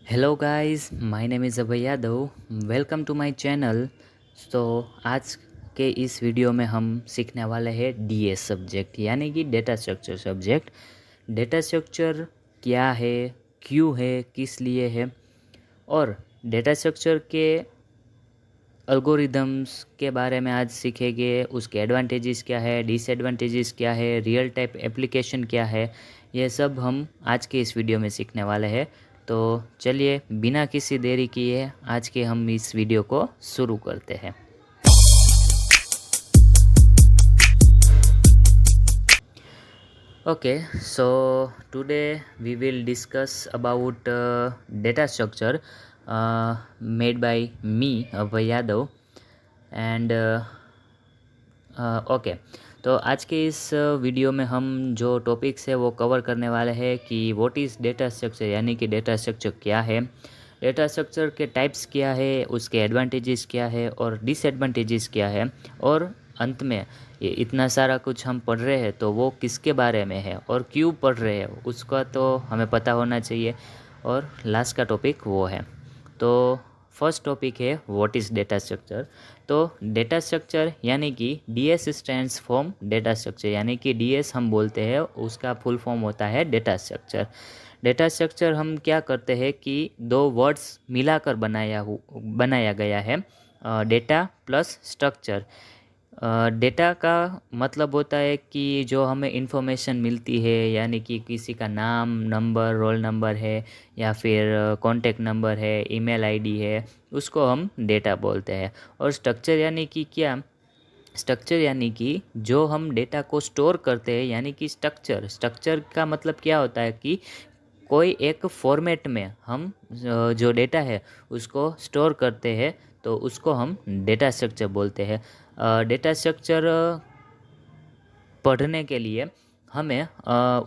Hello guys, my name is Abhay Yadav. Welcome to my channel. तो आज के इस वीडियो में हम सीखने वाले हैं डीएस सब्जेक्ट यानी कि data structure subject. Data structure क्या है, क्यों है, किस लिए है और डेटा स्ट्रक्चर के एल्गोरिदम्स के बारे में आज सीखेंगे। उसके एडवांटेजेस क्या है, डिसएडवांटेजेस क्या है, रियल टाइप एप्लीकेशन क्या है, ये सब हम आज के इस वीडियो में सीखने वाले हैं। तो चलिए बिना किसी देरी किए आज के हम इस वीडियो को शुरू करते हैं। Okay, so today we will discuss about data structure made by me, Abhay Yadav, and okay. तो आज के इस वीडियो में हम जो टॉपिक्स है वो कवर करने वाले हैं कि व्हाट इज़ डेटा स्ट्रक्चर यानी कि डेटा स्ट्रक्चर क्या है, डेटा स्ट्रक्चर के टाइप्स क्या है, उसके एडवांटेजेस क्या है और डिसएडवांटेजेस क्या है, और अंत में ये इतना सारा कुछ हम पढ़ रहे हैं तो वो किसके बारे में है और क्यों पढ़ रहे हैं उसका तो हमें पता होना चाहिए। और लास्ट का टॉपिक वो है। तो फर्स्ट टॉपिक है व्हाट इज़ डेटा स्ट्रक्चर। तो डेटा स्ट्रक्चर यानी कि DS stands for data structure, यानी कि डीएस हम बोलते हैं उसका फुल फॉर्म होता है डेटा स्ट्रक्चर। डेटा स्ट्रक्चर हम क्या करते हैं कि दो वर्ड्स मिलाकर बनाया गया है, डेटा प्लस स्ट्रक्चर। डेटा का मतलब होता है कि जो हमें इंफॉर्मेशन मिलती है, यानी कि किसी का नाम, नंबर, रोल नंबर है या फिर कॉन्टैक्ट नंबर है, ईमेल आईडी है, उसको हम डेटा बोलते हैं। और स्ट्रक्चर यानी कि क्या, स्ट्रक्चर यानी कि जो हम डेटा को स्टोर करते हैं, यानी कि स्ट्रक्चर। स्ट्रक्चर का मतलब क्या होता है कि कोई एक फॉर्मेट में हम जो डेटा है उसको स्टोर करते हैं, तो उसको हम डेटा स्ट्रक्चर बोलते हैं। डेटा स्ट्रक्चर पढ़ने के लिए हमें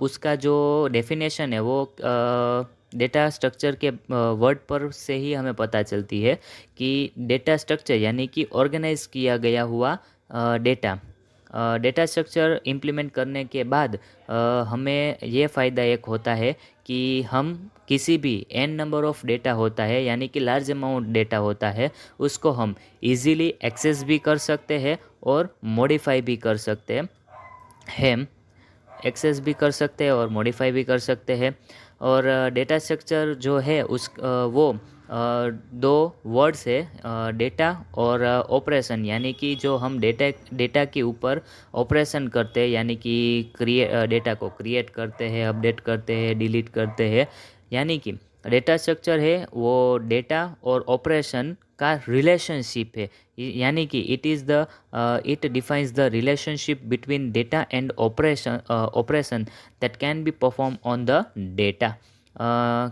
उसका जो डेफिनेशन है वो डेटा स्ट्रक्चर के वर्ड पर से ही हमें पता चलती है कि डेटा स्ट्रक्चर यानी कि ऑर्गेनाइज किया गया हुआ डेटा। डेटा स्ट्रक्चर इम्प्लीमेंट करने के बाद हमें ये फ़ायदा एक होता है कि हम किसी भी एन नंबर ऑफ़ डेटा होता है, यानी कि लार्ज अमाउंट डेटा होता है, उसको हम इजीली एक्सेस भी कर सकते हैं और मॉडिफाई भी कर सकते हैं। एक्सेस भी कर सकते हैं और मॉडिफाई भी कर सकते हैं। और डेटा स्ट्रक्चर जो है वो दो वर्ड्स है, डेटा और ऑपरेशन, यानी कि जो हम डेटा के ऊपर ऑपरेशन करते हैं, यानी कि डेटा को क्रिएट करते हैं, अपडेट करते हैं, डिलीट करते हैं। यानी कि डेटा स्ट्रक्चर है वो डेटा और ऑपरेशन का रिलेशनशिप है, यानी कि it defines the relationship between data and operation that can be perform on the data.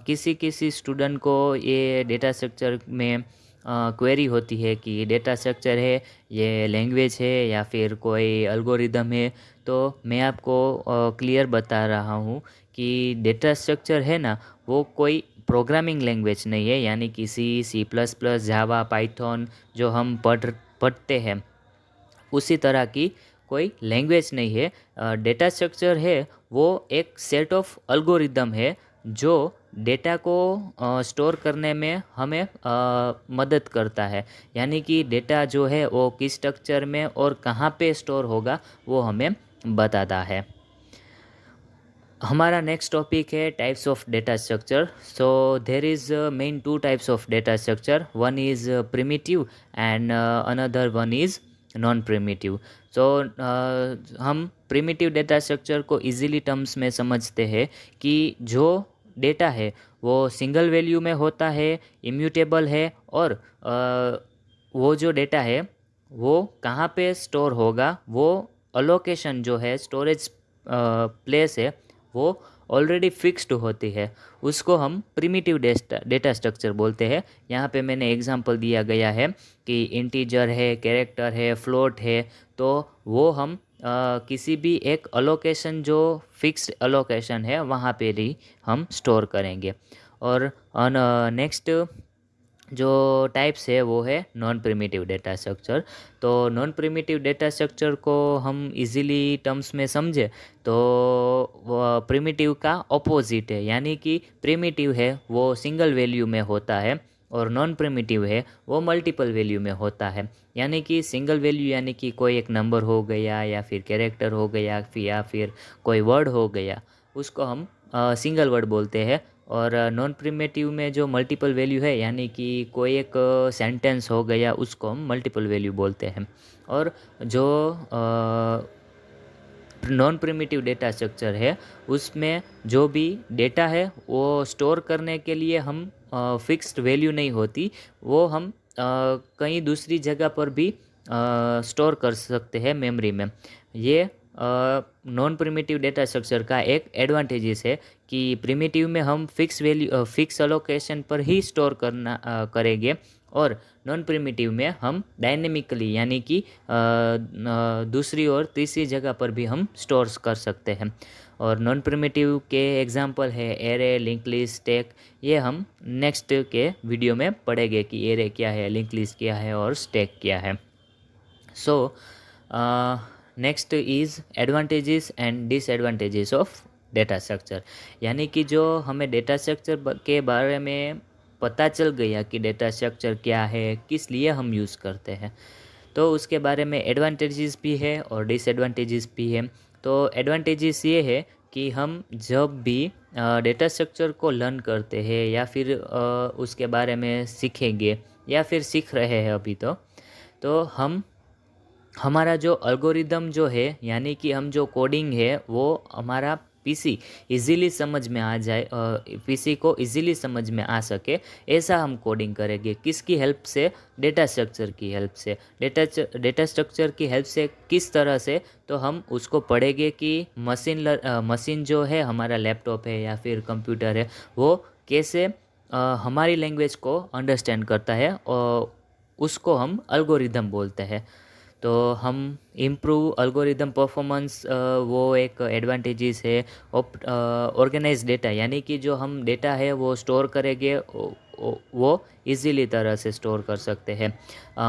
किसी किसी स्टूडेंट को ये डेटा स्ट्रक्चर में क्वेरी होती है कि डेटा स्ट्रक्चर है ये लैंग्वेज है या फिर कोई एल्गोरिदम है। तो मैं आपको क्लियर बता रहा हूँ कि डेटा स्ट्रक्चर है ना, वो कोई प्रोग्रामिंग लैंग्वेज नहीं है, यानी कि सी प्लस प्लस, जावा, पाइथन जो हम पढ़ते हैं उसी तरह की कोई लैंग्वेज नहीं है। डेटा स्ट्रक्चर है वो एक सेट ऑफ एल्गोरिदम है जो डेटा को स्टोर करने में हमें मदद करता है, यानी कि डेटा जो है वो किस स्ट्रक्चर में और कहाँ पे स्टोर होगा वो हमें बताता है। हमारा नेक्स्ट टॉपिक है types of data structure. So there is main two types of data structure, one is primitive and another one is non primitive. सो हम प्रिमिटिव डेटा स्ट्रक्चर को इजीली टर्म्स में समझते हैं कि जो डेटा है वो सिंगल वैल्यू में होता है, इम्यूटेबल है, और वो जो डेटा है वो कहाँ पे स्टोर होगा, वो अलोकेशन जो है, स्टोरेज प्लेस है, वो ऑलरेडी फिक्स्ड होती है, उसको हम प्रिमिटिव डेटा स्ट्रक्चर बोलते हैं। यहाँ पे मैंने एग्जांपल दिया गया है कि इंटीजर है, कैरेक्टर है, फ्लोट है, तो वो हम किसी भी एक अलोकेशन जो फिक्स्ड अलोकेशन है वहाँ पे ही हम स्टोर करेंगे। और नेक्स्ट जो टाइप्स है वो है नॉन प्रिमिटिव डेटा स्ट्रक्चर। तो नॉन प्रिमिटिव डेटा स्ट्रक्चर को हम इजीली टर्म्स में समझे तो प्रिमिटिव का ऑपोजिट है, यानी कि प्रिमिटिव है वो सिंगल वैल्यू में होता है और नॉन प्रिमिटिव है वो मल्टीपल वैल्यू में होता है। यानी कि सिंगल वैल्यू यानी कि कोई एक नंबर हो गया या फिर कैरेक्टर हो गया या फिर कोई वर्ड हो गया, उसको हम सिंगल वर्ड बोलते हैं। और नॉन प्रिमिटिव में जो मल्टीपल वैल्यू है यानी कि कोई एक सेंटेंस हो गया, उसको हम मल्टीपल वैल्यू बोलते हैं। और जो नॉन प्रिमिटिव डेटा स्ट्रक्चर है उसमें जो भी डेटा है वो स्टोर करने के लिए हम फिक्स्ड वैल्यू नहीं होती, वो हम कहीं दूसरी जगह पर भी स्टोर कर सकते हैं मेमोरी में। ये नॉन प्रिमिटिव डेटा स्ट्रक्चर का एक एडवांटेजेस है कि प्रिमिटिव में हम फिक्स वैल्यू फिक्स अलोकेशन पर ही स्टोर करेंगे और नॉन प्रिमिटिव में हम डायनेमिकली यानी कि दूसरी और तीसरी जगह पर भी हम स्टोर कर सकते हैं। और नॉन प्रिमिटिव के एग्जांपल है एरे, लिंक लिस्ट, स्टैक। ये हम नेक्स्ट के वीडियो में पढ़ेंगे कि एरे क्या है, लिंक लिस्ट क्या है और स्टैक क्या है। So next is advantages and disadvantages of data structure. यानी कि जो हमें डेटा स्ट्रक्चर के बारे में पता चल गया कि डेटा स्ट्रक्चर क्या है, किस लिए हम यूज़ करते हैं, तो उसके बारे में एडवांटेजेस भी है और डिसएडवांटेजेस भी है। तो एडवांटेजेस ये है कि हम जब भी डेटा स्ट्रक्चर को लर्न करते हैं या फिर उसके बारे में सीखेंगे या फिर सीख रहे हैं अभी, तो हम हमारा जो एल्गोरिदम जो है यानी कि हम जो कोडिंग है वो हमारा पीसी इजीली समझ में आ जाए, पीसी को इजीली समझ में आ सके, ऐसा हम कोडिंग करेंगे। किसकी हेल्प से? डेटा स्ट्रक्चर की हेल्प से। डेटा स्ट्रक्चर की हेल्प से किस तरह से? तो हम उसको पढ़ेंगे कि मशीन जो है हमारा लैपटॉप है या फिर कंप्यूटर है, वो कैसे हमारी लैंग्वेज को अंडरस्टैंड करता है और उसको हम एल्गोरिदम बोलते हैं। तो हम इम्प्रूव एल्गोरिदम परफॉर्मेंस, वो एक एडवांटेजेस है। ऑर्गेनाइज डेटा यानी कि जो हम डेटा है वो स्टोर करेंगे वो इजीली तरह से स्टोर कर सकते हैं।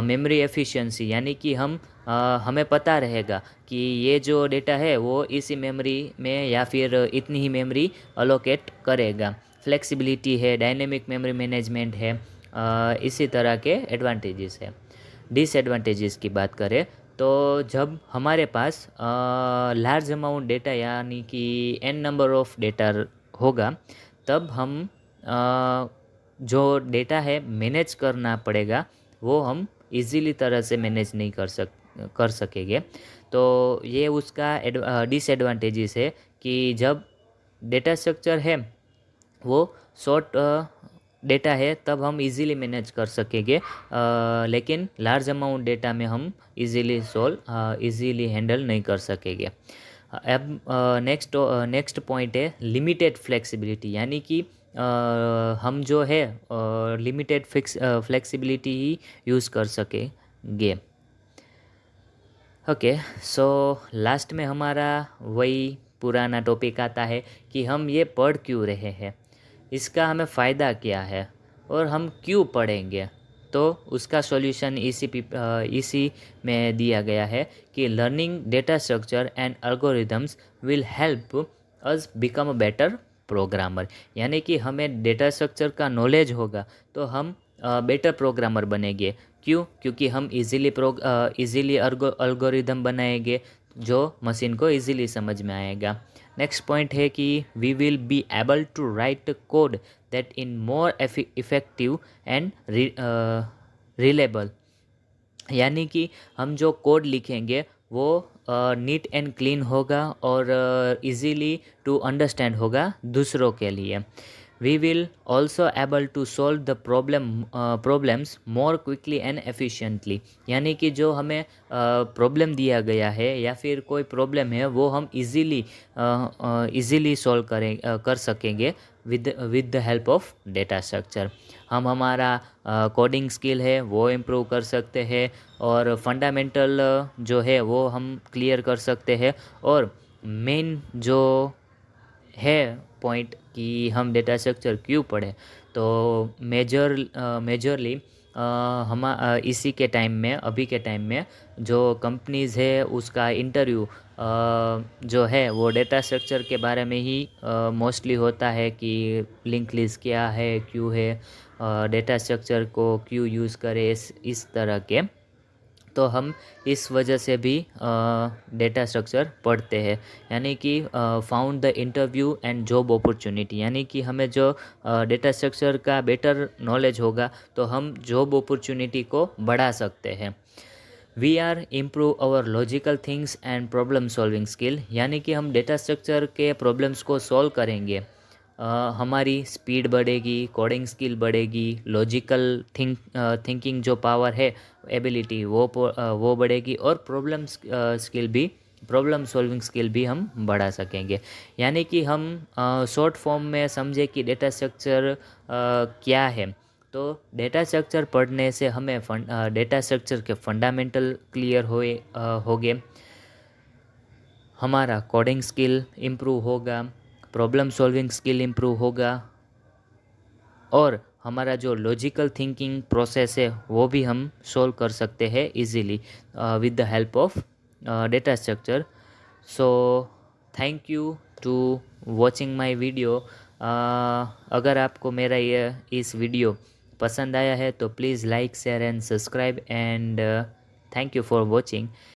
मेमोरी एफिशिएंसी यानी कि हमें पता रहेगा कि ये जो डेटा है वो इसी मेमोरी में या फिर इतनी ही मेमोरी अलोकेट करेगा। फ्लेक्सिबिलिटी है, डायनेमिक मेमोरी मैनेजमेंट है, इसी तरह के एडवांटेजेस है। डिसएडवांटेजेस की बात करें तो जब हमारे पास लार्ज अमाउंट डेटा यानी कि n नंबर ऑफ डेटा होगा, तब हम जो डेटा है मैनेज करना पड़ेगा, वो हम इजीली तरह से मैनेज नहीं कर सकेंगे। तो ये उसका डिसएडवांटेजेस है कि जब डेटा स्ट्रक्चर है वो शॉर्ट डेटा है तब हम इजीली मैनेज कर सकेंगे, लेकिन लार्ज अमाउंट डेटा में हम इजीली हैंडल नहीं कर सकेंगे। अब नेक्स्ट पॉइंट है लिमिटेड फ्लेक्सिबिलिटी, यानी कि हम जो है लिमिटेड फ्लेक्सिबिलिटी ही यूज़ कर सकेंगे। ओके, सो लास्ट में हमारा वही पुराना टॉपिक आता है कि हम ये पढ़ क्यों रहे हैं, इसका हमें फ़ायदा क्या है और हम क्यों पढ़ेंगे। तो उसका सॉल्यूशन इसी में दिया गया है कि learning data structure and algorithms will help us become a better programmer. यानी कि हमें डेटा स्ट्रक्चर का नॉलेज होगा तो हम बेटर प्रोग्रामर बनेंगे। क्यों? क्योंकि हम इजीली एल्गोरिदम बनाएंगे जो मशीन को इजीली समझ में आएगा। नेक्स्ट पॉइंट है कि we will be able to write code that in more effective and reliable. यानी कि हम जो कोड लिखेंगे वो नीट एंड क्लीन होगा और इजीली टू अंडरस्टैंड होगा दूसरों के लिए। We will also able to solve the problems more quickly and efficiently. यानी कि जो हमें प्रॉब्लम दिया गया है या फिर कोई प्रॉब्लम है वो हम इजीली सॉल्व कर सकेंगे with the help of data structure. हम हमारा कोडिंग स्किल है वो इम्प्रूव कर सकते हैं और फंडामेंटल जो है वो हम क्लियर कर सकते हैं। और मेन जो है पॉइंट कि हम डेटा स्ट्रक्चर क्यों पढ़ें, तो मेजरली इसी के टाइम में, अभी के टाइम में जो कंपनीज़ है उसका इंटरव्यू जो है वो डेटा स्ट्रक्चर के बारे में ही मोस्टली होता है कि लिंक लिस्ट क्या है, क्यों है, डेटा स्ट्रक्चर को क्यों यूज़ करें, इस तरह के। तो हम इस वजह से भी डेटा स्ट्रक्चर पढ़ते हैं, यानी कि found the interview and job opportunity, यानी कि हमें जो डेटा स्ट्रक्चर का बेटर नॉलेज होगा तो हम जॉब अपॉर्चुनिटी को बढ़ा सकते हैं। We are improve our logical things and problem solving skill, यानी कि हम डेटा स्ट्रक्चर के प्रॉब्लम्स को सॉल्व करेंगे, हमारी स्पीड बढ़ेगी, कोडिंग स्किल बढ़ेगी, लॉजिकल थिंकिंग जो पावर है, एबिलिटी, वो बढ़ेगी, और प्रॉब्लम सॉल्विंग स्किल भी हम बढ़ा सकेंगे। यानी कि हम शॉर्ट फॉर्म में समझे कि डेटा स्ट्रक्चर क्या है, तो डेटा स्ट्रक्चर पढ़ने से हमें डेटा स्ट्रक्चर के फंडामेंटल क्लियर होगे, हमारा कोडिंग स्किल इम्प्रूव होगा, प्रॉब्लम सॉल्विंग स्किल इम्प्रूव होगा, और हमारा जो लॉजिकल थिंकिंग प्रोसेस है वो भी हम सोल्व कर सकते हैं easily with the help of data structure. So thank you to watching my video. अगर आपको मेरा ये इस वीडियो पसंद आया है तो please like, share and subscribe, and thank you for watching.